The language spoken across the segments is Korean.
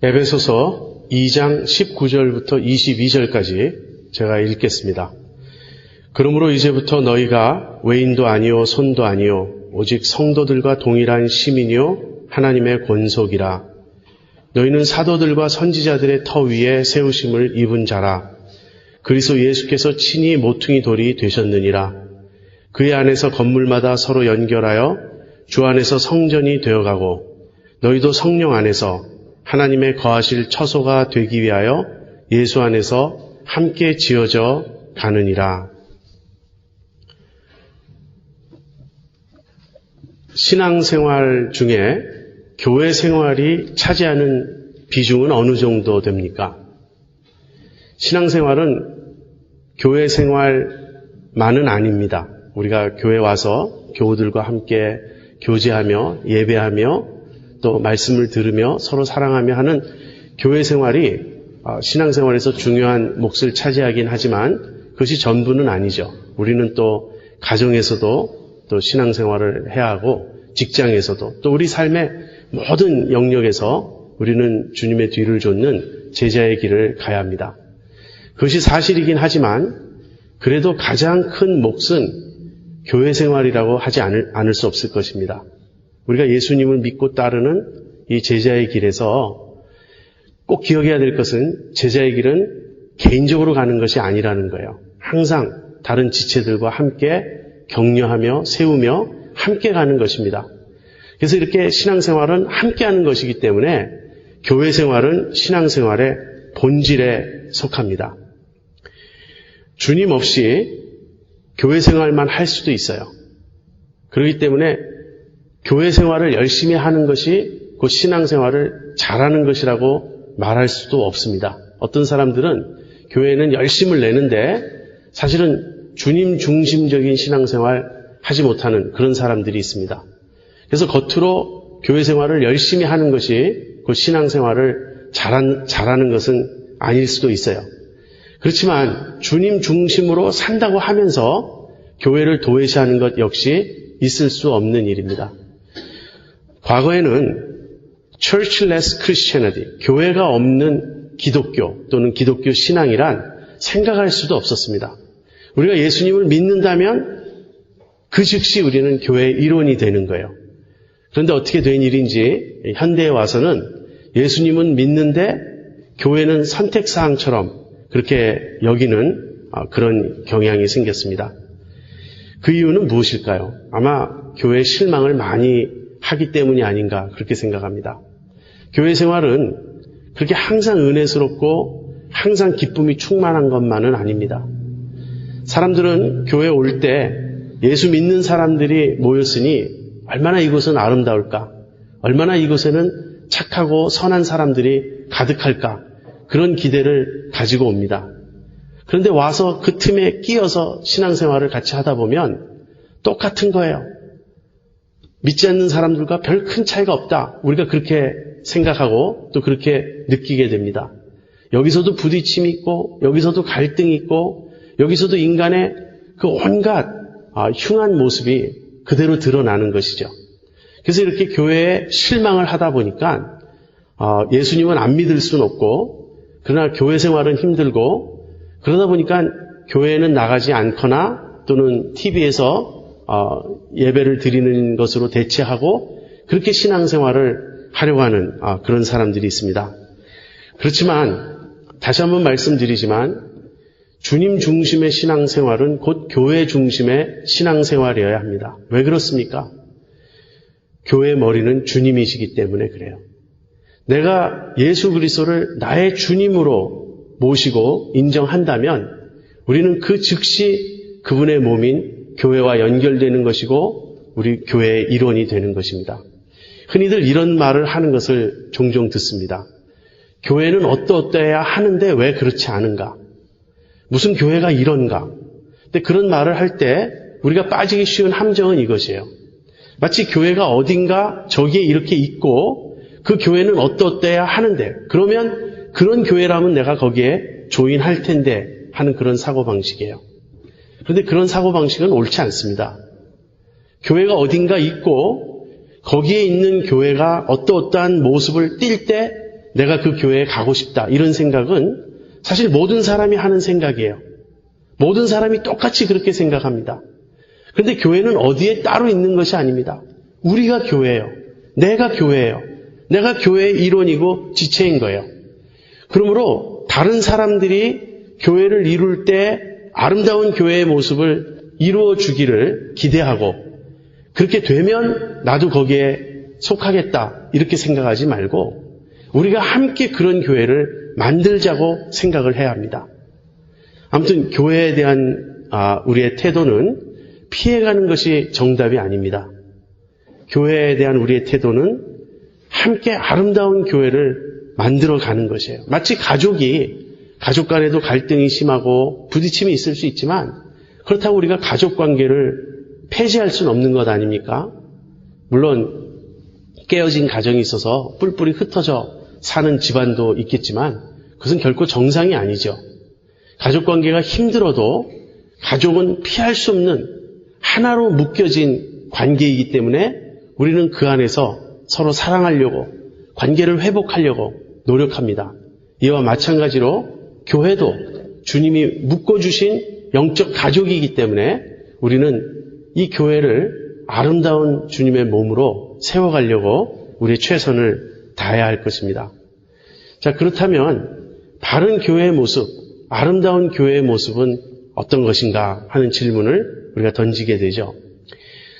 에베소서 2장 19절부터 22절까지 제가 읽겠습니다. 그러므로 이제부터 너희가 외인도 아니요 손도 아니요 오직 성도들과 동일한 시민이요 하나님의 권속이라. 너희는 사도들과 선지자들의 터 위에 세우심을 입은 자라. 그리스도 예수께서 친히 모퉁이 돌이 되셨느니라. 그의 안에서 건물마다 서로 연결하여 주 안에서 성전이 되어가고 너희도 성령 안에서 하나님의 거하실 처소가 되기 위하여 예수 안에서 함께 지어져 가느니라. 신앙생활 중에 교회 생활이 차지하는 비중은 어느 정도 됩니까? 신앙생활은 교회 생활만은 아닙니다. 우리가 교회 와서 교우들과 함께 교제하며 예배하며 또 말씀을 들으며 서로 사랑하며 하는 교회 생활이 신앙생활에서 중요한 몫을 차지하긴 하지만 그것이 전부는 아니죠. 우리는 또 가정에서도 또 신앙생활을 해야 하고 직장에서도 또 우리 삶의 모든 영역에서 우리는 주님의 뒤를 좇는 제자의 길을 가야 합니다. 그것이 사실이긴 하지만 그래도 가장 큰 몫은 교회 생활이라고 하지 않을 수 없을 것입니다. 우리가 예수님을 믿고 따르는 이 제자의 길에서 꼭 기억해야 될 것은 제자의 길은 개인적으로 가는 것이 아니라는 거예요. 항상 다른 지체들과 함께 격려하며 세우며 함께 가는 것입니다. 그래서 이렇게 신앙생활은 함께 하는 것이기 때문에 교회 생활은 신앙생활의 본질에 속합니다. 주님 없이 교회 생활만 할 수도 있어요. 그렇기 때문에 교회 생활을 열심히 하는 것이 그 신앙생활을 잘하는 것이라고 말할 수도 없습니다. 어떤 사람들은 교회에는 열심을 내는데 사실은 주님 중심적인 신앙생활 하지 못하는 그런 사람들이 있습니다. 그래서 겉으로 교회 생활을 열심히 하는 것이 그 신앙생활을 잘하는 것은 아닐 수도 있어요. 그렇지만 주님 중심으로 산다고 하면서 교회를 도외시하는 것 역시 있을 수 없는 일입니다. 과거에는 churchless Christianity, 교회가 없는 기독교 또는 기독교 신앙이란 생각할 수도 없었습니다. 우리가 예수님을 믿는다면 그 즉시 우리는 교회의 일원이 되는 거예요. 그런데 어떻게 된 일인지 현대에 와서는 예수님은 믿는데 교회는 선택사항처럼 그렇게 여기는 그런 경향이 생겼습니다. 그 이유는 무엇일까요? 아마 교회에 실망을 많이 하기 때문이 아닌가 그렇게 생각합니다. 교회 생활은 그렇게 항상 은혜스럽고 항상 기쁨이 충만한 것만은 아닙니다. 사람들은 교회에 올 때 예수 믿는 사람들이 모였으니 얼마나 이곳은 아름다울까? 얼마나 이곳에는 착하고 선한 사람들이 가득할까? 그런 기대를 가지고 옵니다. 그런데 와서 그 틈에 끼어서 신앙생활을 같이 하다 보면 똑같은 거예요. 믿지 않는 사람들과 별 큰 차이가 없다. 우리가 그렇게 생각하고 또 그렇게 느끼게 됩니다. 여기서도 부딪힘이 있고 여기서도 갈등이 있고 여기서도 인간의 그 온갖 흉한 모습이 그대로 드러나는 것이죠. 그래서 이렇게 교회에 실망을 하다 보니까 예수님은 안 믿을 수는 없고 그러나 교회 생활은 힘들고 그러다 보니까 교회에는 나가지 않거나 또는 TV에서 예배를 드리는 것으로 대체하고 그렇게 신앙생활을 하려고 하는 그런 사람들이 있습니다. 그렇지만 다시 한번 말씀드리지만 주님 중심의 신앙생활은 곧 교회 중심의 신앙생활이어야 합니다. 왜 그렇습니까? 교회의 머리는 주님이시기 때문에 그래요. 내가 예수 그리스도를 나의 주님으로 모시고 인정한다면 우리는 그 즉시 그분의 몸인 교회와 연결되는 것이고 우리 교회의 일원이 되는 것입니다. 흔히들 이런 말을 하는 것을 종종 듣습니다. 교회는 어떠어떠해야 하는데 왜 그렇지 않은가? 무슨 교회가 이런가? 근데 그런 말을 할 때 우리가 빠지기 쉬운 함정은 이것이에요. 마치 교회가 어딘가 저기에 이렇게 있고 그 교회는 어떠어떠해야 하는데 그러면 그런 교회라면 내가 거기에 조인할 텐데 하는 그런 사고방식이에요. 그런데 그런 사고방식은 옳지 않습니다. 교회가 어딘가 있고 거기에 있는 교회가 어떠어떠한 모습을 띌 때 내가 그 교회에 가고 싶다. 이런 생각은 사실 모든 사람이 하는 생각이에요. 모든 사람이 똑같이 그렇게 생각합니다. 그런데 교회는 어디에 따로 있는 것이 아닙니다. 우리가 교회예요. 내가 교회예요. 내가 교회의 일원이고 지체인 거예요. 그러므로 다른 사람들이 교회를 이룰 때 아름다운 교회의 모습을 이루어 주기를 기대하고 그렇게 되면 나도 거기에 속하겠다 이렇게 생각하지 말고 우리가 함께 그런 교회를 만들자고 생각을 해야 합니다. 아무튼 교회에 대한 우리의 태도는 피해가는 것이 정답이 아닙니다. 교회에 대한 우리의 태도는 함께 아름다운 교회를 만들어가는 것이에요. 마치 가족 간에도 갈등이 심하고 부딪힘이 있을 수 있지만 그렇다고 우리가 가족 관계를 폐지할 수는 없는 것 아닙니까? 물론 깨어진 가정이 있어서 뿔뿔이 흩어져 사는 집안도 있겠지만 그것은 결코 정상이 아니죠. 가족관계가 힘들어도 가족은 피할 수 없는 하나로 묶여진 관계이기 때문에 우리는 그 안에서 서로 사랑하려고 관계를 회복하려고 노력합니다. 이와 마찬가지로 교회도 주님이 묶어주신 영적 가족이기 때문에 우리는 이 교회를 아름다운 주님의 몸으로 세워가려고 우리의 최선을 다해야 할 것입니다. 자, 그렇다면 바른 교회의 모습, 아름다운 교회의 모습은 어떤 것인가 하는 질문을 우리가 던지게 되죠.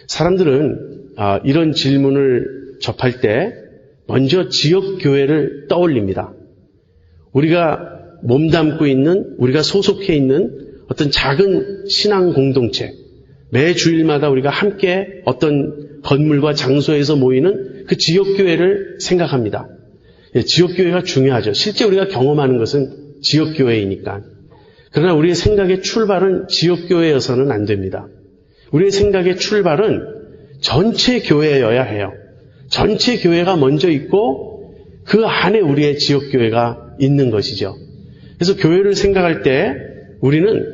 사람들은 이런 질문을 접할 때 먼저 지역교회를 떠올립니다. 우리가 몸담고 있는, 우리가 소속해 있는 어떤 작은 신앙 공동체, 매 주일마다 우리가 함께 어떤 건물과 장소에서 모이는 그 지역교회를 생각합니다. 지역교회가 중요하죠. 실제 우리가 경험하는 것은 지역교회이니까. 그러나 우리의 생각의 출발은 지역교회여서는 안 됩니다. 우리의 생각의 출발은 전체 교회여야 해요. 전체 교회가 먼저 있고 그 안에 우리의 지역교회가 있는 것이죠. 그래서 교회를 생각할 때 우리는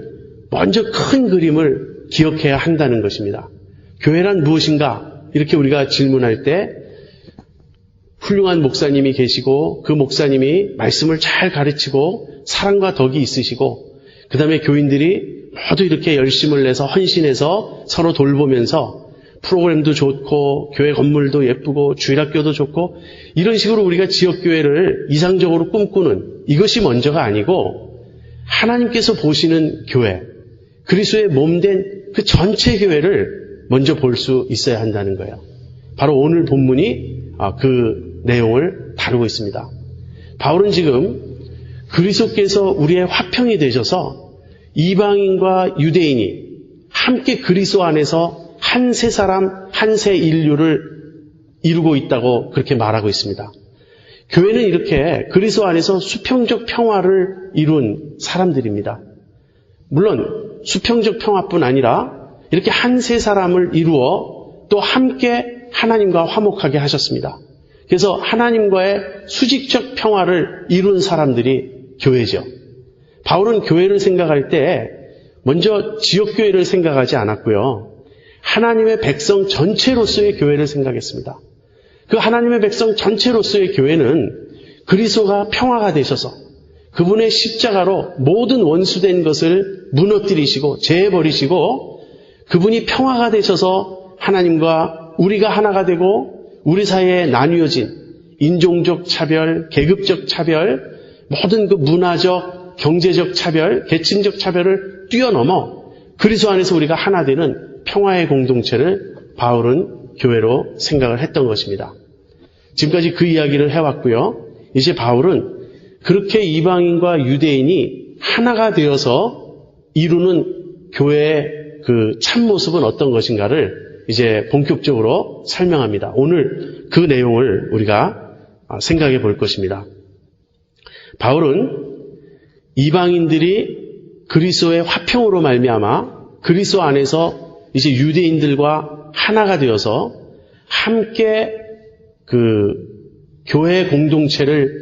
먼저 큰 그림을 기억해야 한다는 것입니다. 교회란 무엇인가? 이렇게 우리가 질문할 때 훌륭한 목사님이 계시고 그 목사님이 말씀을 잘 가르치고 사랑과 덕이 있으시고 그 다음에 교인들이 모두 이렇게 열심을 내서 헌신해서 서로 돌보면서 프로그램도 좋고 교회 건물도 예쁘고 주일학교도 좋고 이런 식으로 우리가 지역교회를 이상적으로 꿈꾸는 이것이 먼저가 아니고 하나님께서 보시는 교회, 그리스도의 몸된 그 전체 교회를 먼저 볼 수 있어야 한다는 거예요. 바로 오늘 본문이 그 내용을 다루고 있습니다. 바울은 지금 그리스도께서 우리의 화평이 되셔서 이방인과 유대인이 함께 그리스도 안에서 한 세 사람, 한 세 인류를 이루고 있다고 그렇게 말하고 있습니다. 교회는 이렇게 그리스도 안에서 수평적 평화를 이룬 사람들입니다. 물론 수평적 평화뿐 아니라 이렇게 한 세 사람을 이루어 또 함께 하나님과 화목하게 하셨습니다. 그래서 하나님과의 수직적 평화를 이룬 사람들이 교회죠. 바울은 교회를 생각할 때 먼저 지역교회를 생각하지 않았고요. 하나님의 백성 전체로서의 교회를 생각했습니다. 그 하나님의 백성 전체로서의 교회는 그리스도가 평화가 되셔서 그분의 십자가로 모든 원수된 것을 무너뜨리시고 제해버리시고 그분이 평화가 되셔서 하나님과 우리가 하나가 되고 우리 사이에 나뉘어진 인종적 차별, 계급적 차별, 모든 그 문화적, 경제적 차별, 계층적 차별을 뛰어넘어 그리스도 안에서 우리가 하나 되는 평화의 공동체를 바울은 교회로 생각을 했던 것입니다. 지금까지 그 이야기를 해왔고요. 이제 바울은 그렇게 이방인과 유대인이 하나가 되어서 이루는 교회의 그 참모습은 어떤 것인가를 이제 본격적으로 설명합니다. 오늘 그 내용을 우리가 생각해 볼 것입니다. 바울은 이방인들이 그리스도의 화평으로 말미암아 그리스도 안에서 이제 유대인들과 하나가 되어서 함께 그 교회 공동체를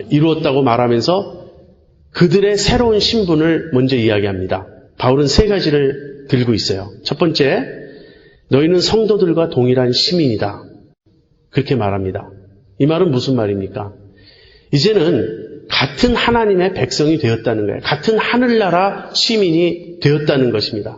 이루었다고 말하면서 그들의 새로운 신분을 먼저 이야기합니다. 바울은 세 가지를 들고 있어요. 첫 번째, 너희는 성도들과 동일한 시민이다. 그렇게 말합니다. 이 말은 무슨 말입니까? 이제는 같은 하나님의 백성이 되었다는 거예요. 같은 하늘나라 시민이 되었다는 것입니다.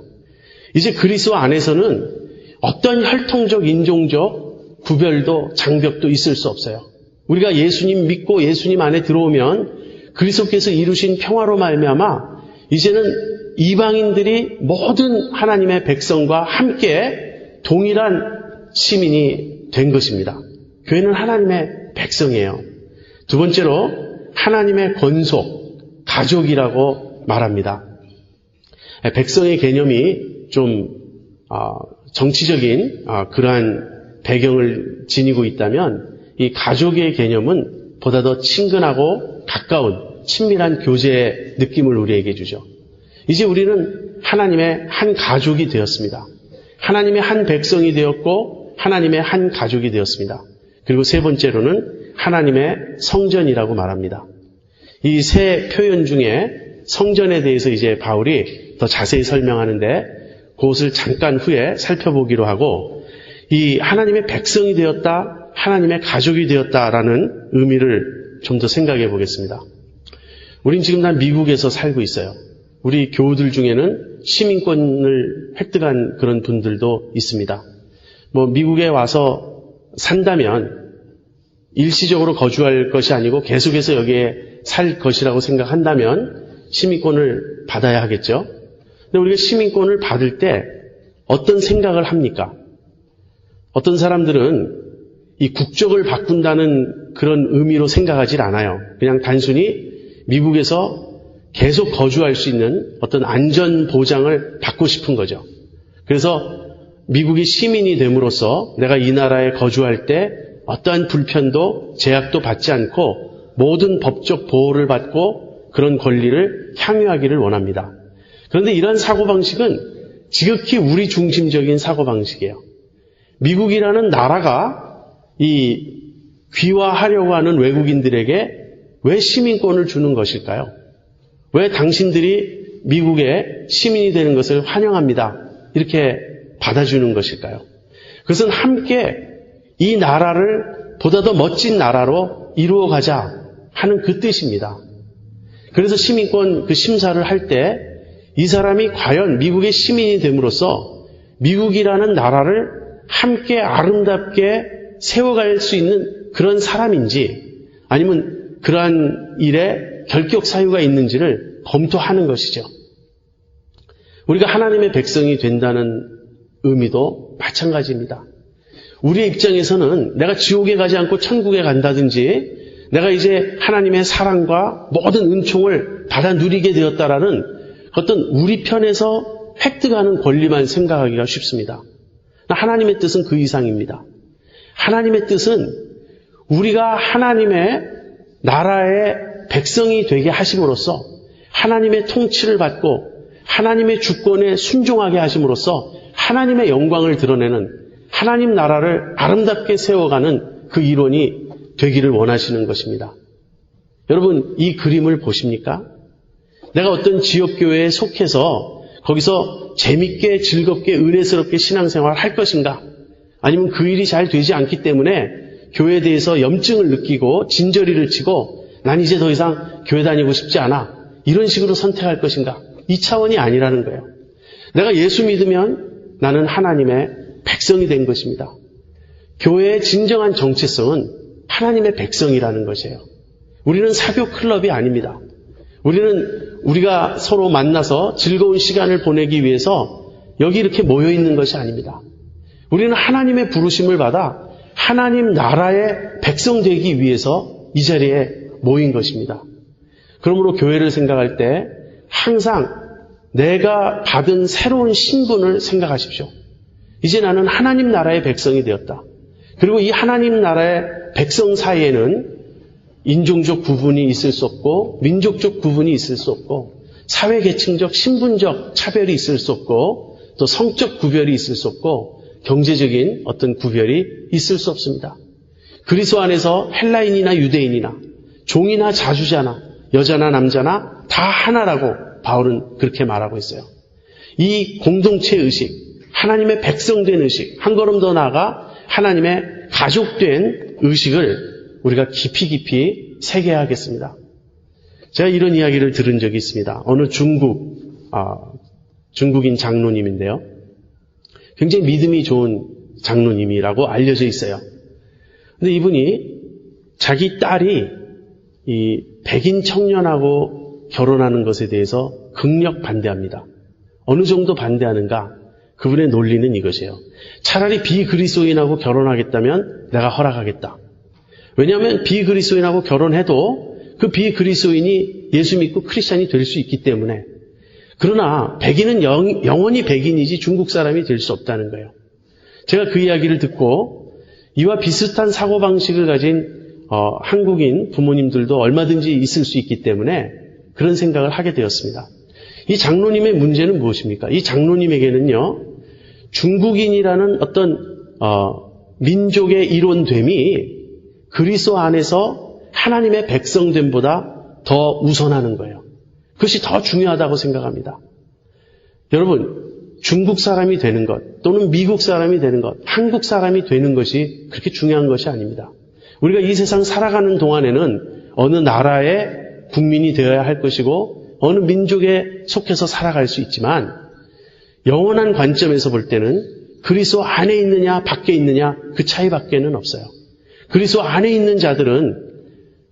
이제 그리스도 안에서는 어떤 혈통적, 인종적 구별도 장벽도 있을 수 없어요. 우리가 예수님 믿고 예수님 안에 들어오면 그리스도께서 이루신 평화로 말미암아 이제는 이방인들이 모든 하나님의 백성과 함께 동일한 시민이 된 것입니다. 교회는 하나님의 백성이에요. 두 번째로 하나님의 권속, 가족이라고 말합니다. 백성의 개념이 좀 정치적인 그러한 배경을 지니고 있다면 이 가족의 개념은 보다 더 친근하고 가까운 친밀한 교제의 느낌을 우리에게 주죠. 이제 우리는 하나님의 한 가족이 되었습니다. 하나님의 한 백성이 되었고 하나님의 한 가족이 되었습니다. 그리고 세 번째로는 하나님의 성전이라고 말합니다. 이 세 표현 중에 성전에 대해서 이제 바울이 더 자세히 설명하는데 그것을 잠깐 후에 살펴보기로 하고 이 하나님의 백성이 되었다, 하나님의 가족이 되었다라는 의미를 좀 더 생각해 보겠습니다. 우린 지금 다 미국에서 살고 있어요. 우리 교우들 중에는 시민권을 획득한 그런 분들도 있습니다. 미국에 와서 산다면 일시적으로 거주할 것이 아니고 계속해서 여기에 살 것이라고 생각한다면 시민권을 받아야 하겠죠. 근데 우리가 시민권을 받을 때 어떤 생각을 합니까? 어떤 사람들은 이 국적을 바꾼다는 그런 의미로 생각하지 않아요. 그냥 단순히 미국에서 계속 거주할 수 있는 어떤 안전 보장을 받고 싶은 거죠. 그래서 미국이 시민이 됨으로써 내가 이 나라에 거주할 때 어떠한 불편도 제약도 받지 않고 모든 법적 보호를 받고 그런 권리를 향유하기를 원합니다. 그런데 이런 사고방식은 지극히 우리 중심적인 사고방식이에요. 미국이라는 나라가 이 귀화하려고 하는 외국인들에게 왜 시민권을 주는 것일까요? 왜 당신들이 미국의 시민이 되는 것을 환영합니다. 이렇게 받아주는 것일까요? 그것은 함께 이 나라를 보다 더 멋진 나라로 이루어가자 하는 그 뜻입니다. 그래서 시민권 그 심사를 할 때 이 사람이 과연 미국의 시민이 됨으로써 미국이라는 나라를 함께 아름답게 세워갈 수 있는 그런 사람인지 아니면 그러한 일에 결격 사유가 있는지를 검토하는 것이죠. 우리가 하나님의 백성이 된다는 의미도 마찬가지입니다. 우리의 입장에서는 내가 지옥에 가지 않고 천국에 간다든지 내가 이제 하나님의 사랑과 모든 은총을 받아 누리게 되었다라는 어떤 우리 편에서 획득하는 권리만 생각하기가 쉽습니다. 하나님의 뜻은 그 이상입니다. 하나님의 뜻은 우리가 하나님의 나라의 백성이 되게 하심으로써 하나님의 통치를 받고 하나님의 주권에 순종하게 하심으로써 하나님의 영광을 드러내는 하나님 나라를 아름답게 세워가는 그 일원이 되기를 원하시는 것입니다. 여러분, 이 그림을 보십니까? 내가 어떤 지역교회에 속해서 거기서 재밌게 즐겁게 은혜스럽게 신앙생활을 할 것인가? 아니면 그 일이 잘 되지 않기 때문에 교회에 대해서 염증을 느끼고 진저리를 치고 난 이제 더 이상 교회 다니고 싶지 않아. 이런 식으로 선택할 것인가? 이 차원이 아니라는 거예요. 내가 예수 믿으면 나는 하나님의 백성이 된 것입니다. 교회의 진정한 정체성은 하나님의 백성이라는 것이에요. 우리는 사교 클럽이 아닙니다. 우리는 우리가 서로 만나서 즐거운 시간을 보내기 위해서 여기 이렇게 모여 있는 것이 아닙니다. 우리는 하나님의 부르심을 받아 하나님 나라의 백성 되기 위해서 이 자리에 모인 것입니다. 그러므로 교회를 생각할 때 항상 내가 받은 새로운 신분을 생각하십시오. 이제 나는 하나님 나라의 백성이 되었다. 그리고 이 하나님 나라의 백성 사이에는 인종적 구분이 있을 수 없고 민족적 구분이 있을 수 없고 사회계층적 신분적 차별이 있을 수 없고 또 성적 구별이 있을 수 없고 경제적인 어떤 구별이 있을 수 없습니다. 그리스도 안에서 헬라인이나 유대인이나 종이나 자주자나 여자나 남자나 다 하나라고 바울은 그렇게 말하고 있어요. 이 공동체 의식, 하나님의 백성된 의식, 한 걸음 더 나아가 하나님의 가족된 의식을 우리가 깊이 새겨야겠습니다. 제가 이런 이야기를 들은 적이 있습니다. 어느 중국인 장로님인데요. 굉장히 믿음이 좋은 장로님이라고 알려져 있어요. 근데 이분이 자기 딸이 이 백인 청년하고 결혼하는 것에 대해서 극력 반대합니다. 어느 정도 반대하는가? 그분의 논리는 이것이에요. 차라리 비그리스도인하고 결혼하겠다면 내가 허락하겠다. 왜냐하면 비그리스도인하고 결혼해도 그 비그리스도인이 예수 믿고 크리스찬이 될 수 있기 때문에. 그러나 백인은 영원히 백인이지 중국 사람이 될 수 없다는 거예요. 제가 그 이야기를 듣고 이와 비슷한 사고방식을 가진 한국인 부모님들도 얼마든지 있을 수 있기 때문에 그런 생각을 하게 되었습니다. 이 장로님의 문제는 무엇입니까? 이 장로님에게는요, 중국인이라는 어떤 민족의 일원됨이 그리스도 안에서 하나님의 백성됨보다 더 우선하는 거예요. 그것이 더 중요하다고 생각합니다. 여러분, 중국 사람이 되는 것 또는 미국 사람이 되는 것, 한국 사람이 되는 것이 그렇게 중요한 것이 아닙니다. 우리가 이 세상 살아가는 동안에는 어느 나라의 국민이 되어야 할 것이고 어느 민족에 속해서 살아갈 수 있지만 영원한 관점에서 볼 때는 그리스도 안에 있느냐 밖에 있느냐 그 차이밖에는 없어요. 그리스도 안에 있는 자들은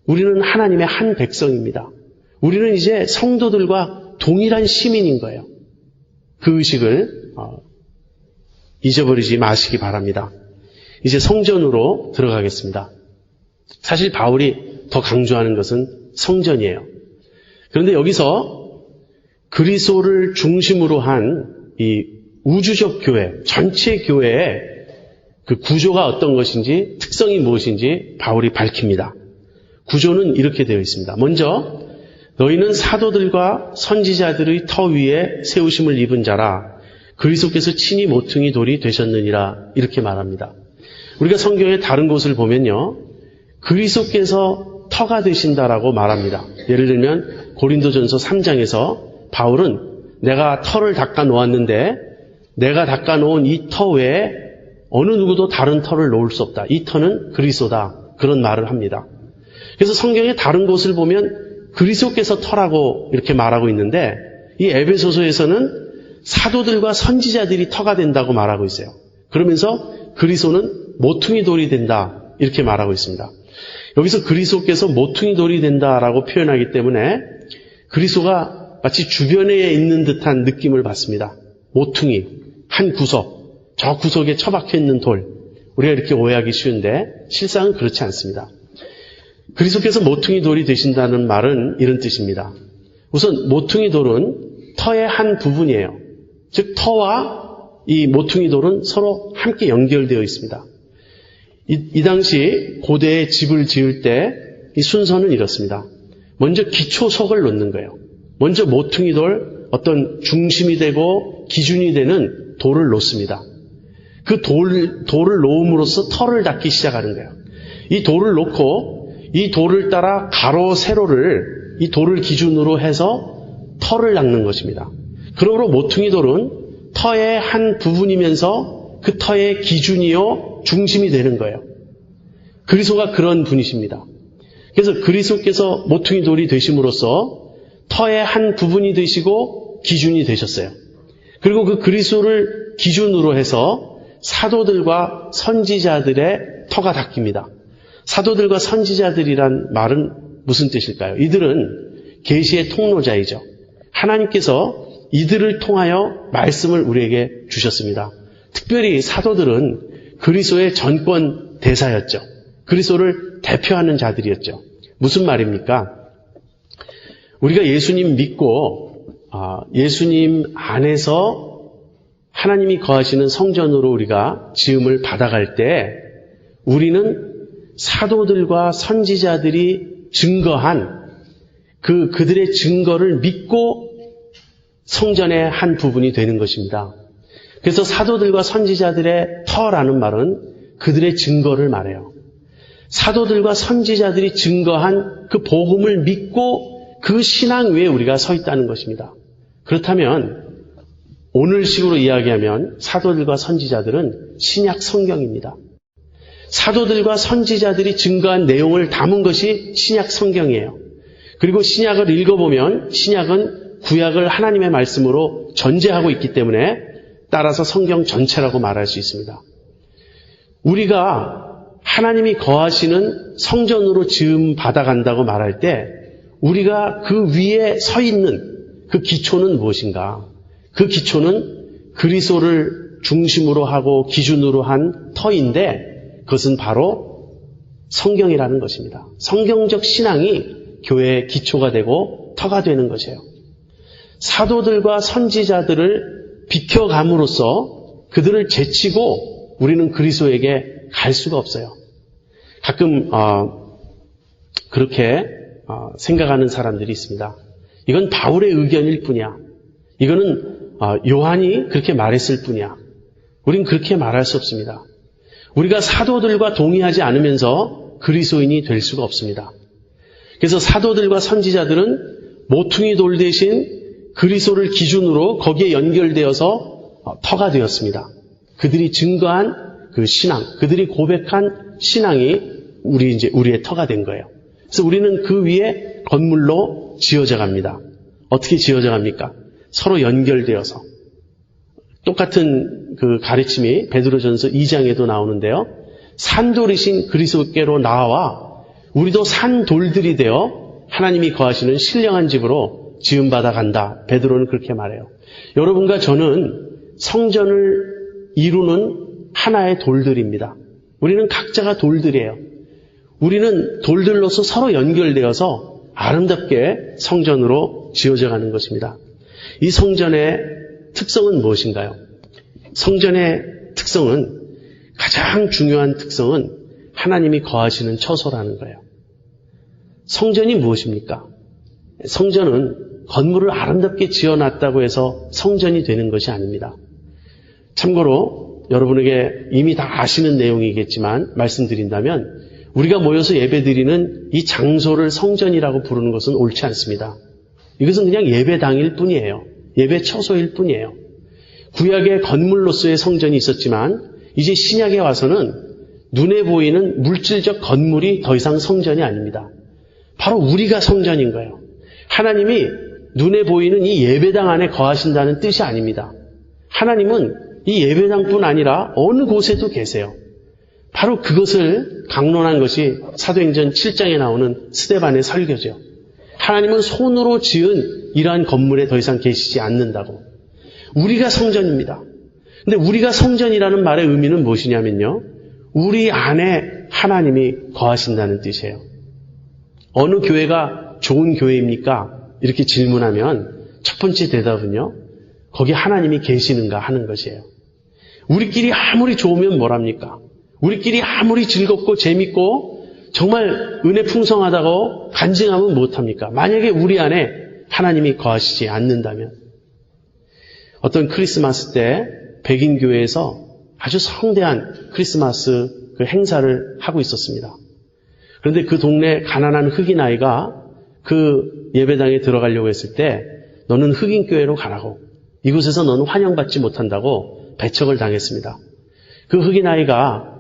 우리는 하나님의 한 백성입니다. 우리는 이제 성도들과 동일한 시민인 거예요. 그 의식을 잊어버리지 마시기 바랍니다. 이제 성전으로 들어가겠습니다. 사실 바울이 더 강조하는 것은 성전이에요. 그런데 여기서 그리스도를 중심으로 한 이 우주적 교회, 전체 교회의 그 구조가 어떤 것인지, 특성이 무엇인지 바울이 밝힙니다. 구조는 이렇게 되어 있습니다. 먼저 너희는 사도들과 선지자들의 터 위에 세우심을 입은 자라 그리스도께서 친히 모퉁이 돌이 되셨느니라 이렇게 말합니다. 우리가 성경의 다른 곳을 보면요, 그리스도께서 터가 되신다라고 말합니다. 예를 들면 고린도전서 3장에서 바울은 내가 터를 닦아 놓았는데 내가 닦아 놓은 이 터 외에 어느 누구도 다른 터를 놓을 수 없다. 이 터는 그리스도다. 그런 말을 합니다. 그래서 성경의 다른 곳을 보면 그리스도께서 터라고 이렇게 말하고 있는데 이 에베소서에서는 사도들과 선지자들이 터가 된다고 말하고 있어요. 그러면서 그리스도는 모퉁이 돌이 된다 이렇게 말하고 있습니다. 여기서 그리스도께서 모퉁이 돌이 된다라고 표현하기 때문에 그리스도가 마치 주변에 있는 듯한 느낌을 받습니다. 모퉁이, 한 구석, 저 구석에 처박혀 있는 돌. 우리가 이렇게 오해하기 쉬운데 실상은 그렇지 않습니다. 그리스도께서 모퉁이 돌이 되신다는 말은 이런 뜻입니다. 우선 모퉁이 돌은 터의 한 부분이에요. 즉 터와 이 모퉁이 돌은 서로 함께 연결되어 있습니다. 이 당시 고대에 집을 지을 때 이 순서는 이렇습니다. 먼저 기초석을 놓는 거예요. 먼저 모퉁이 돌, 어떤 중심이 되고 기준이 되는 돌을 놓습니다. 그 돌을 놓음으로써 터를 닦기 시작하는 거예요. 이 돌을 놓고 이 돌을 따라 가로 세로를 이 돌을 기준으로 해서 터를 닦는 것입니다. 그러므로 모퉁이 돌은 터의 한 부분이면서 그 터의 기준이요 중심이 되는 거예요. 그리스도가 그런 분이십니다. 그래서 그리스도께서 모퉁이 돌이 되심으로써 터의 한 부분이 되시고 기준이 되셨어요. 그리고 그 그리스도를 기준으로 해서 사도들과 선지자들의 터가 닦입니다. 사도들과 선지자들이란 말은 무슨 뜻일까요? 이들은 계시의 통로자이죠. 하나님께서 이들을 통하여 말씀을 우리에게 주셨습니다. 특별히 사도들은 그리스도의 전권 대사였죠. 그리스도를 대표하는 자들이었죠. 무슨 말입니까? 우리가 예수님 믿고 예수님 안에서 하나님이 거하시는 성전으로 우리가 지음을 받아갈 때 우리는 사도들과 선지자들이 증거한 그들의 증거를 믿고 성전의 한 부분이 되는 것입니다. 그래서 사도들과 선지자들의 터라는 말은 그들의 증거를 말해요. 사도들과 선지자들이 증거한 그 복음을 믿고 그 신앙 위에 우리가 서 있다는 것입니다. 그렇다면 오늘식으로 이야기하면 사도들과 선지자들은 신약 성경입니다. 사도들과 선지자들이 증거한 내용을 담은 것이 신약 성경이에요. 그리고 신약을 읽어보면 신약은 구약을 하나님의 말씀으로 전제하고 있기 때문에 따라서 성경 전체라고 말할 수 있습니다. 우리가 하나님이 거하시는 성전으로 지음 받아간다고 말할 때 우리가 그 위에 서 있는 그 기초는 무엇인가? 그 기초는 그리스도를 중심으로 하고 기준으로 한 터인데 그것은 바로 성경이라는 것입니다. 성경적 신앙이 교회의 기초가 되고 터가 되는 것이에요. 사도들과 선지자들을 비켜감으로써 그들을 제치고 우리는 그리스도에게 갈 수가 없어요. 가끔 그렇게 생각하는 사람들이 있습니다. 이건 바울의 의견일 뿐이야. 이거는 요한이 그렇게 말했을 뿐이야. 우린 그렇게 말할 수 없습니다. 우리가 사도들과 동의하지 않으면서 그리스도인이 될 수가 없습니다. 그래서 사도들과 선지자들은 모퉁이 돌 대신 그리스도를 기준으로 거기에 연결되어서 터가 되었습니다. 그들이 증거한 그 신앙, 그들이 고백한 신앙이 우리의 터가 된 거예요. 그래서 우리는 그 위에 건물로 지어져 갑니다. 어떻게 지어져 갑니까? 서로 연결되어서. 똑같은 그 가르침이 베드로전서 2장에도 나오는데요. 산돌이신 그리스도께로 나와 우리도 산돌들이 되어 하나님이 거하시는 신령한 집으로 지음받아 간다. 베드로는 그렇게 말해요. 여러분과 저는 성전을 이루는 하나의 돌들입니다. 우리는 각자가 돌들이에요. 우리는 돌들로서 서로 연결되어서 아름답게 성전으로 지어져 가는 것입니다. 이 성전의 특성은 무엇인가요? 성전의 특성은, 가장 중요한 특성은 하나님이 거하시는 처소라는 거예요. 성전이 무엇입니까? 성전은 건물을 아름답게 지어놨다고 해서 성전이 되는 것이 아닙니다. 참고로 여러분에게 이미 다 아시는 내용이겠지만 말씀드린다면 우리가 모여서 예배드리는 이 장소를 성전이라고 부르는 것은 옳지 않습니다. 이것은 그냥 예배당일 뿐이에요. 예배 처소일 뿐이에요. 구약의 건물로서의 성전이 있었지만 이제 신약에 와서는 눈에 보이는 물질적 건물이 더 이상 성전이 아닙니다. 바로 우리가 성전인 거예요. 하나님이 눈에 보이는 이 예배당 안에 거하신다는 뜻이 아닙니다. 하나님은 이 예배당뿐 아니라 어느 곳에도 계세요. 바로 그것을 강론한 것이 사도행전 7장에 나오는 스데반의 설교죠. 하나님은 손으로 지은 이러한 건물에 더 이상 계시지 않는다고. 우리가 성전입니다. 근데 우리가 성전이라는 말의 의미는 무엇이냐면요. 우리 안에 하나님이 거하신다는 뜻이에요. 어느 교회가 좋은 교회입니까? 이렇게 질문하면 첫 번째 대답은요. 거기 하나님이 계시는가 하는 것이에요. 우리끼리 아무리 좋으면 뭐랍니까? 우리끼리 아무리 즐겁고 재밌고 정말 은혜 풍성하다고 간증하면 못합니까? 만약에 우리 안에 하나님이 거하시지 않는다면. 어떤 크리스마스 때 백인교회에서 아주 성대한 크리스마스 그 행사를 하고 있었습니다. 그런데 그 동네 가난한 흑인 아이가 그 예배당에 들어가려고 했을 때 너는 흑인교회로 가라고, 이곳에서 너는 환영받지 못한다고 배척을 당했습니다. 그 흑인 아이가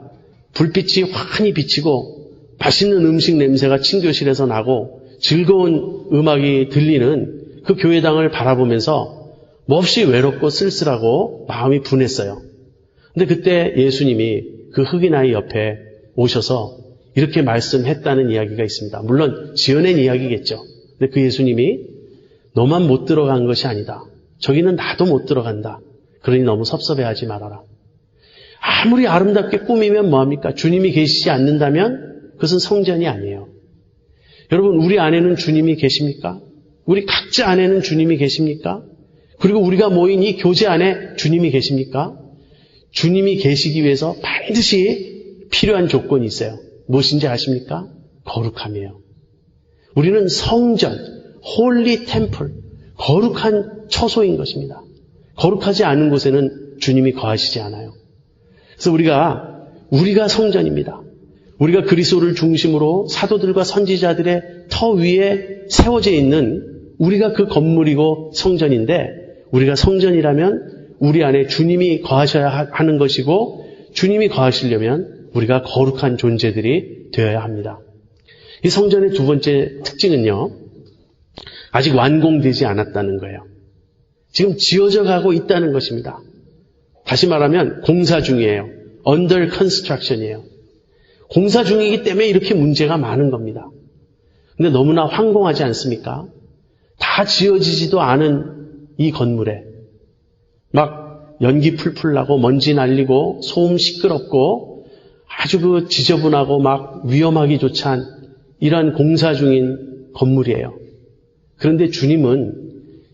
불빛이 환히 비치고 맛있는 음식 냄새가 친교실에서 나고 즐거운 음악이 들리는 그 교회당을 바라보면서 몹시 외롭고 쓸쓸하고 마음이 분했어요. 근데 그때 예수님이 그 흑인 아이 옆에 오셔서 이렇게 말씀했다는 이야기가 있습니다. 물론 지어낸 이야기겠죠. 근데 그 예수님이 너만 못 들어간 것이 아니다. 저기는 나도 못 들어간다. 그러니 너무 섭섭해하지 말아라. 아무리 아름답게 꾸미면 뭐합니까? 주님이 계시지 않는다면 그것은 성전이 아니에요. 여러분, 우리 안에는 주님이 계십니까? 우리 각자 안에는 주님이 계십니까? 그리고 우리가 모인 이 교제 안에 주님이 계십니까? 주님이 계시기 위해서 반드시 필요한 조건이 있어요. 무엇인지 아십니까? 거룩함이에요. 우리는 성전, 홀리 템플, 거룩한 처소인 것입니다. 거룩하지 않은 곳에는 주님이 거하시지 않아요. 그래서 우리가 성전입니다. 우리가 그리스도를 중심으로 사도들과 선지자들의 터 위에 세워져 있는 우리가 그 건물이고 성전인데, 우리가 성전이라면 우리 안에 주님이 거하셔야 하는 것이고, 주님이 거하시려면 우리가 거룩한 존재들이 되어야 합니다. 이 성전의 두 번째 특징은요, 아직 완공되지 않았다는 거예요. 지금 지어져 가고 있다는 것입니다. 다시 말하면 공사 중이에요. Under construction이에요. 공사 중이기 때문에 이렇게 문제가 많은 겁니다. 근데 너무나 황공하지 않습니까? 다 지어지지도 않은 이 건물에 막 연기 풀풀 나고 먼지 날리고 소음 시끄럽고 아주 그 지저분하고 막 위험하기조차 한 이러한 공사 중인 건물이에요. 그런데 주님은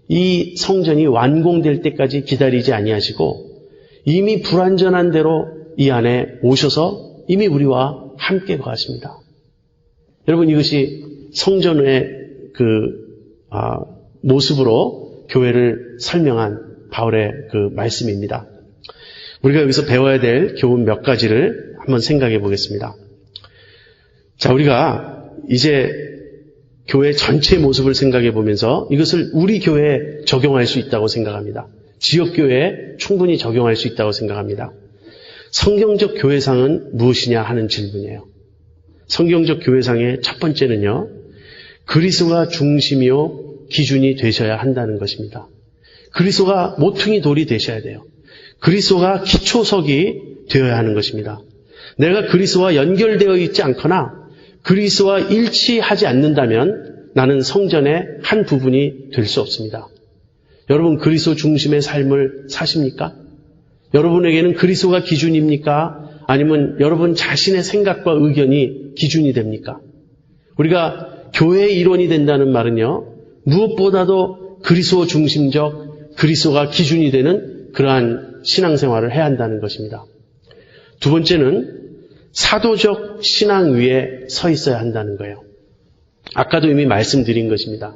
이 성전이 완공될 때까지 기다리지 아니하시고 이미 불완전한 대로 이 안에 오셔서 이미 우리와 함께 거하십니다. 여러분, 이것이 성전의 모습으로 교회를 설명한 바울의 그 말씀입니다. 우리가 여기서 배워야 될 교훈 몇 가지를 한번 생각해 보겠습니다. 자, 우리가 이제 교회 전체 모습을 생각해 보면서 이것을 우리 교회에 적용할 수 있다고 생각합니다. 지역교회에 충분히 적용할 수 있다고 생각합니다. 성경적 교회상은 무엇이냐 하는 질문이에요. 성경적 교회상의 첫 번째는요, 그리스도가 중심이요 기준이 되셔야 한다는 것입니다. 그리스도가 모퉁이 돌이 되셔야 돼요. 그리스도가 기초석이 되어야 하는 것입니다. 내가 그리스도와 연결되어 있지 않거나 그리스도와 일치하지 않는다면 나는 성전의 한 부분이 될 수 없습니다. 여러분, 그리스도 중심의 삶을 사십니까? 여러분에게는 그리스도가 기준입니까? 아니면 여러분 자신의 생각과 의견이 기준이 됩니까? 우리가 교회의 일원이 된다는 말은요, 무엇보다도 그리스도 중심적, 그리스도가 기준이 되는 그러한 신앙생활을 해야 한다는 것입니다. 두 번째는 사도적 신앙 위에 서 있어야 한다는 거예요. 아까도 이미 말씀드린 것입니다.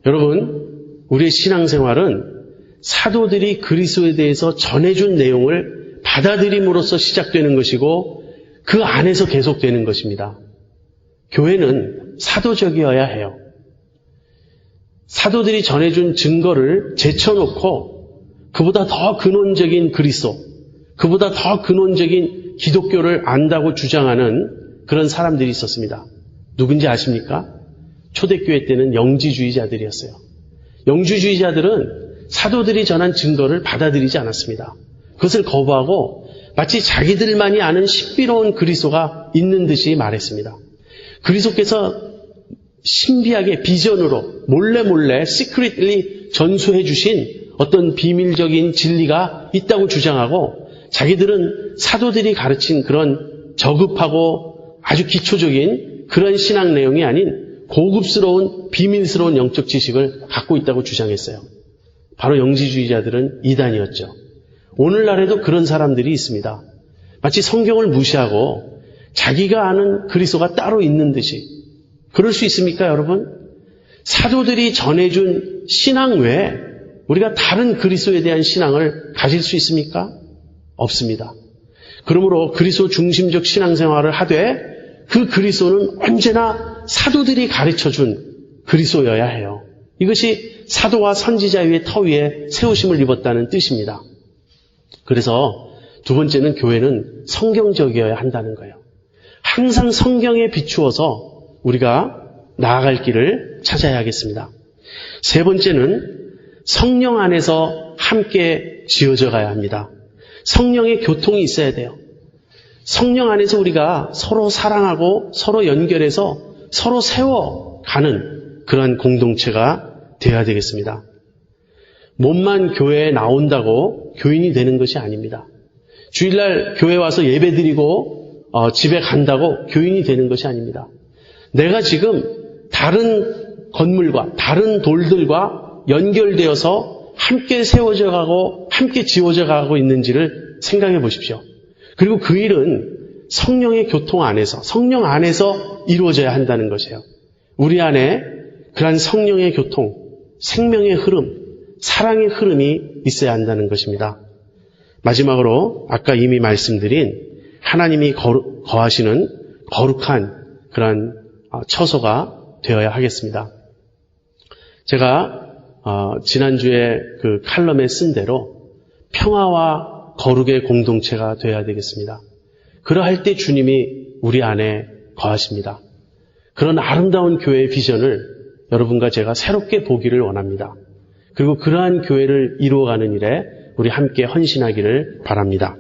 여러분, 우리의 신앙생활은 사도들이 그리스도에 대해서 전해준 내용을 받아들임으로써 시작되는 것이고 그 안에서 계속되는 것입니다. 교회는 사도적이어야 해요. 사도들이 전해준 증거를 제쳐놓고 그보다 더 근원적인 그리스도, 그보다 더 근원적인 기독교를 안다고 주장하는 그런 사람들이 있었습니다. 누군지 아십니까? 초대교회 때는 영지주의자들이었어요. 영지주의자들은 사도들이 전한 증거를 받아들이지 않았습니다. 그것을 거부하고 마치 자기들만이 아는 신비로운 그리스도가 있는 듯이 말했습니다. 그리스도께서 신비하게 비전으로 몰래 시크릿리 전수해 주신 어떤 비밀적인 진리가 있다고 주장하고 자기들은 사도들이 가르친 그런 저급하고 아주 기초적인 그런 신앙 내용이 아닌 고급스러운 비밀스러운 영적 지식을 갖고 있다고 주장했어요. 바로 영지주의자들은 이단이었죠. 오늘날에도 그런 사람들이 있습니다. 마치 성경을 무시하고 자기가 아는 그리스도가 따로 있는 듯이. 그럴 수 있습니까, 여러분? 사도들이 전해준 신앙 외에 우리가 다른 그리스도에 대한 신앙을 가질 수 있습니까? 없습니다. 그러므로 그리스도 중심적 신앙생활을 하되 그 그리스도는 언제나 사도들이 가르쳐준 그리스도여야 해요. 이것이 사도와 선지자 위의 터 위에 세우심을 입었다는 뜻입니다. 그래서 두 번째는 교회는 성경적이어야 한다는 거예요. 항상 성경에 비추어서 우리가 나아갈 길을 찾아야 하겠습니다. 세 번째는 성령 안에서 함께 지어져 가야 합니다. 성령의 교통이 있어야 돼요. 성령 안에서 우리가 서로 사랑하고 서로 연결해서 서로 세워가는 그러한 공동체가 되어야 되겠습니다. 몸만 교회에 나온다고 교인이 되는 것이 아닙니다. 주일날 교회 와서 예배드리고 집에 간다고 교인이 되는 것이 아닙니다. 내가 지금 다른 건물과 다른 돌들과 연결되어서 함께 세워져 가고 함께 지워져 가고 있는지를 생각해 보십시오. 그리고 그 일은 성령의 교통 안에서, 성령 안에서 이루어져야 한다는 것이에요. 우리 안에 그러한 성령의 교통, 생명의 흐름, 사랑의 흐름이 있어야 한다는 것입니다. 마지막으로 아까 이미 말씀드린 하나님이 거하시는 거룩한 그러한 처소가 되어야 하겠습니다. 제가 지난주에 그 칼럼에 쓴 대로 평화와 거룩의 공동체가 되어야 되겠습니다. 그러할 때 주님이 우리 안에 거하십니다. 그런 아름다운 교회의 비전을 여러분과 제가 새롭게 보기를 원합니다. 그리고 그러한 교회를 이루어가는 일에 우리 함께 헌신하기를 바랍니다.